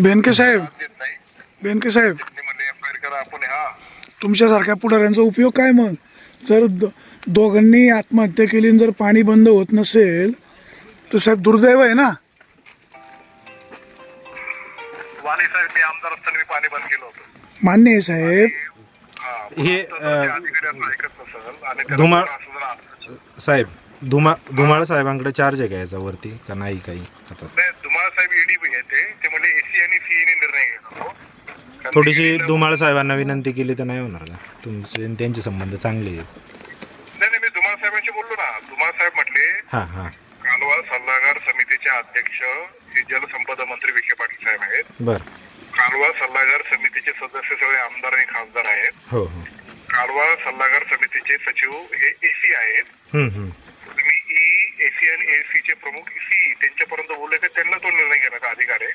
बेनके साहेब बेनके साहेब तुमच्यासारख्या पुढाऱ्यांचा उपयोग काय मग? जर दोघांनी आत्महत्या केली आणि जर पाणी बंद होत नसेल तर साहेब दुर्दैव आहे ना. वाणी साहेब, मी आमदार असताना मी पाणी बंद केलं होतं. मान्य आहे साहेब. हे अधिकाऱ्यांना ऐकत नसेल आणि त्याला धुमाळ असं जर असं- साहेब धुमाळ साहेबांकडे चार्ज आहे का याचा वरती का नाही काही आता? नाही, धुमाळ साहेब ईडी येते, ते म्हणजे एसी आणि सीईने निर्णय घेतो. कारण थोडीशी ED ला- धुमाळ साहेबांना विनंती केली तर नाही होणार का? तुमचे आणि त्यांचे संबंध चांगले आहेत. नाही, मी धुमाळ साहेबांशी बोललो ना. धुमाळ साहेब म्हटले हां हां कालवा सल्लागार समितीचे अध्यक्ष हे जलसंपदा मंत्री विखे पाटील साहेब आहेत. बरं. कालवा सल्लागार समितीचे सदस्य सगळे आमदार आणि खासदार आहेत. हो हो. कालवा सल्लागार समितीचे सचिव हे एसी आहेत. तुम्ही एसी आणि एसी चे प्रमुख सी त्यांच्यापर्यंत बोलले तर त्यांना तो निर्णय घेण्याचा अधिकार आहे.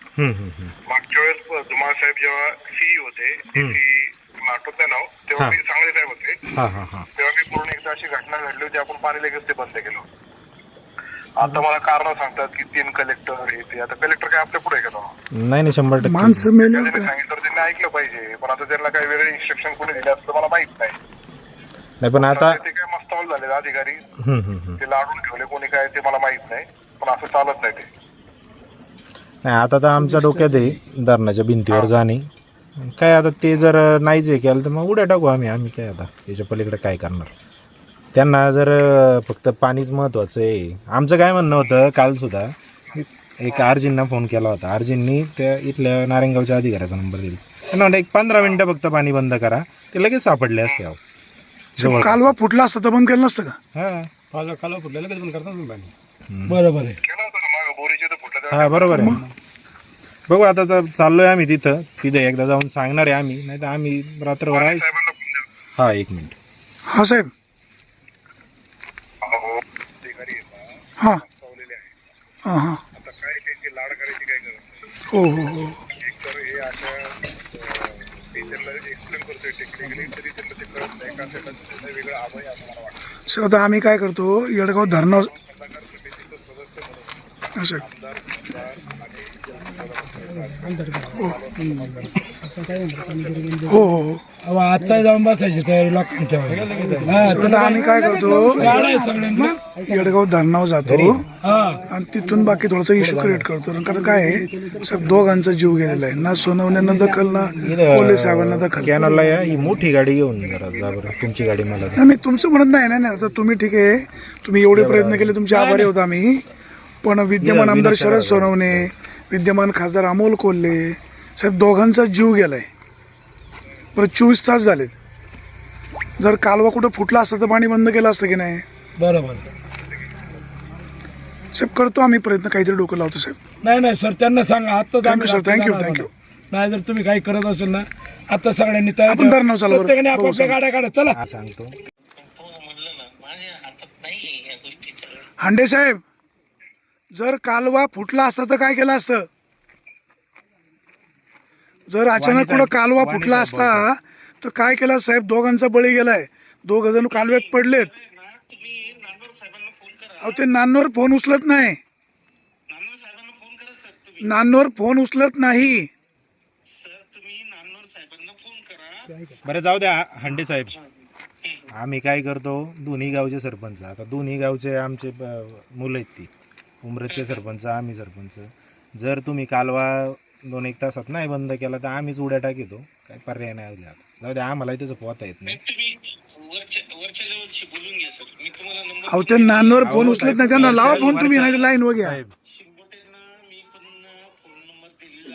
मागच्या वेळेस धुमाळ साहेब जेव्हा सीई होते, एसी आठवत नाही नाव, तेव्हा मी चांगले साहेब होते. तेव्हा मी पूर्ण एकदा अशी घटना घडली होती, आपण पाणी लगेच ते बंद केलं. आता मला कारण सांगतात की 3 कलेक्टर येते. आता कलेक्टर काय आपल्या पुढे गेलो नाही नाही 100% माणसं मेले त्यांनी सांगितलं, त्यांनी ऐकलं पाहिजे. पण आता त्यांना काही वेगळे इन्स्ट्रक्शन कोणी दिले असतं मला माहित नाही. नाही पण आता ते काय मस्तावल झाले अधिकारी, ते लाडून ठेवले कोणी काय ते मला माहित नाही. पण असं चालत नाही ते. नाही आता तर आमच्या डोक्यात आहे धरणाच्या भिंतीवर जाणे. काय आता ते जर नाहीच हे केलं तर मग उड्या टाकू आम्ही काय आता याच्या पलीकडे काय करणार? त्यांना जर फक्त पाणीच महत्त्वाचं आहे. आमचं काय म्हणणं होतं कालसुद्धा, एक आर्जींना फोन केला होता. आर्जींनी त्या इथल्या नारायणगावच्या अधिकाऱ्याचा नंबर दिला. त्यांना म्हणलं एक 15 मिनिटं फक्त पाणी बंद करा, ते लगेच सापडले असते. अहो साहेब, कालवा फुटला असता तर बंद केलं नसतं का? हां कालवा फुटला लगेच बंद करता तुम्ही पाणी. बरोबर आहे. केलं होतं ना मागं बोरीचे तर फुटलं. हां बरोबर आहे. बघू आता तर चाललोय आम्ही तिथे एकदा जाऊन सांगणार आहे आम्ही, नाही तर आम्ही रात्रभर आहे. साहेबांना फोन द्या. हां 1 मिनिट. हा साहेब. अहो, अधिकारी आहेत ना, हां मस्तावलेले आहेत. हां हां. आता काय त्यांची लाड करायची काय गरज नाही. हो हो हो. एक तर हे अशा मी त्यांना एक्सप्लेन करतोय टेक्निकली, तरी त्यांना ते कळत नाही. का त्यांना वेगळं आभय असं मला वाटतं. साहेब, आता आम्ही काय करतो, येडगाव धरणं सल्लागार समितीचं सदस्य म्हणून असं आमदार खासदार आणि हो हो हो. आता जाऊन बसायची तयारी लोकांनी ठेवायला. आता आम्ही काय करतो, गाड्या सगळ्यांना. येडगाव धरणावर जातो आणि तिथून बाकी थोडंसं इश्यू क्रिएट करतो. कारण काय आहे, साहेब दोघांचा जीव गेलेला आहे ना. सोनवण्यांना दखल ना पोलीस साहेबांना दखल. कॅनलला या, ही मोठी गाडी घेऊन जरा जा बरं. तुमची गाडी मला द्या. नाही, मी तुमचं म्हणत नाही ना. आता तुम्ही ठीक आहे, तुम्ही एवढे प्रयत्न केले, तुमचे आभारी होता आम्ही. पण विद्यमान आमदार शरद सोनवणे, विद्यमान खासदार अमोल कोल्हे साहेब दोघांचा जीव गेलाय. बरं 24 तास झालेत. जर कालवा कुठं फुटला असतं तर पाणी बंद केलं असतं की नाही? बरोबर. साहेब करतो आम्ही प्रयत्न, काहीतरी डोकं लावतो साहेब. नाही सर, त्यांना सांगा आता. Thank you sir, thank you. नाही जर तुम्ही काही करत असेल ना, आता सगळ्यांनी तयार आपण धरणावर चालू करू. प्रत्येकाने आपापल्या गाड्या काढा. चला सांगतो. हांडे साहेब, जर कालवा फुटला असता तर काय केलं असतं? जर अचानक कुठं कालवा फुटला असता तर काय केलं साहेब? दोघांचा बळी गेलाय, 2 जण कालव्यात पडलेत. अहो ते नानवर फोन उचलत नाही. नानवर फोन उचलत नाही. बरं जाऊ द्या हंडे साहेब. आम्ही काय करतो, दोन्ही गावचे सरपंच, आता दोन्ही गावचे आमचे मुलं आहेत, ती उमरतचे सरपंच, आम्ही सरपंच. जर तुम्ही कालवा 2-1 तासात नाही बंद केला तर आम्हीच उड्या टाकीतो. काय पर्याय नाही आला. जाऊ द्या, आम्हालाही त्याचं पोहता येत नाही. अहो ते नानवर फोन उचलत नाही, त्यांना लावा फोन तुम्ही, नाही लाईन वर घ्या.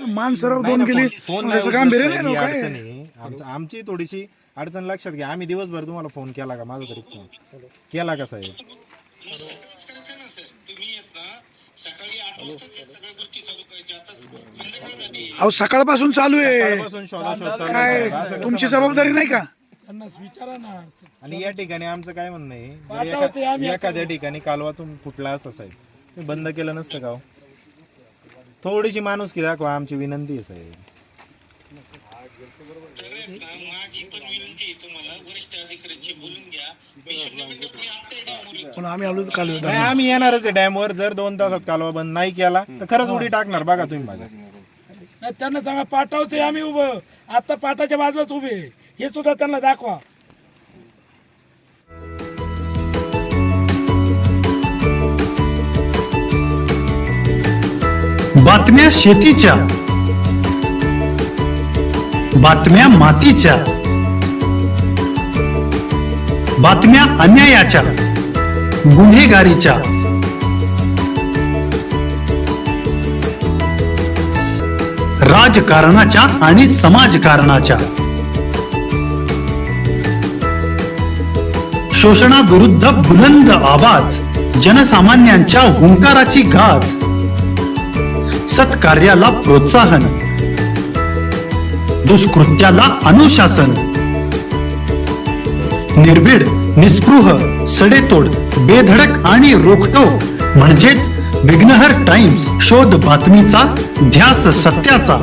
मानसराव 2 गेली, त्याचं काम बेरे नाही ना काय. आमची थोडीशी अडचण लक्षात घ्या. आम्ही दिवसभर तुम्हाला फोन केला का? माझा तरी फोन केला का साहेब? अहो सकाळपासून चालू आहे. सकाळपासून शोधाशोध चालू काय आहे. तुमची जबाबदारी नाही का? त्यांना विचारा ना. आणि या ठिकाणी आमचं काय म्हणणं आहे, जर एखाद्या ठिकाणी कालवातून फुटला असता साहेब, तुम्ही बंद केलं नसतं का? थोडीशी माणुसकी दाखवा, आमची विनंती आहे साहेब. माझी पण विनंती आहे तुम्हाला, वरिष्ठ अधिकाऱ्यांशी बोलून घ्या. मी 0 मिनिटात मी आता डॅमवर पण आम्ही आलो काल नाही, आम्ही येणारच आहे डॅमवर. जर 2 तासात कालवा बंद नाही केला तर खरंच उडी टाकणार. बघा तुम्ही माझ्या नाही त्यांना सांगा पाटावचं आम्ही उभं, आता पाटाच्या बाजूलाच उभे, हे सुद्धा त्यांना दाखवा. बातम्या शेतीच्या, बातम्या मातीच्या, बातम्या अन्यायाच्या, गुन्हेगारीच्या, राजकारणाच्या आणि समाजकारणाच्या, शोषणाविरुद्ध बुलंद आवाज, जनसामान्यांच्या हुंकाराची गाज, सत्कार्याला प्रोत्साहन, दुष्कृत्याला अनुशासन, निर्भीड, निस्पृह, सडेतोड, बेधडक आणि रोखटोक म्हणजेच विघ्नहर टाइम्स. शोध बातमीचा, ध्यास सत्याचा.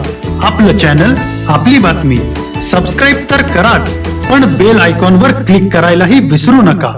आपलं चॅनल, आपली बातमी. सबस्क्राईब तर कराच, पण बेल आयकॉनवर क्लिक करायलाही विसरू नका.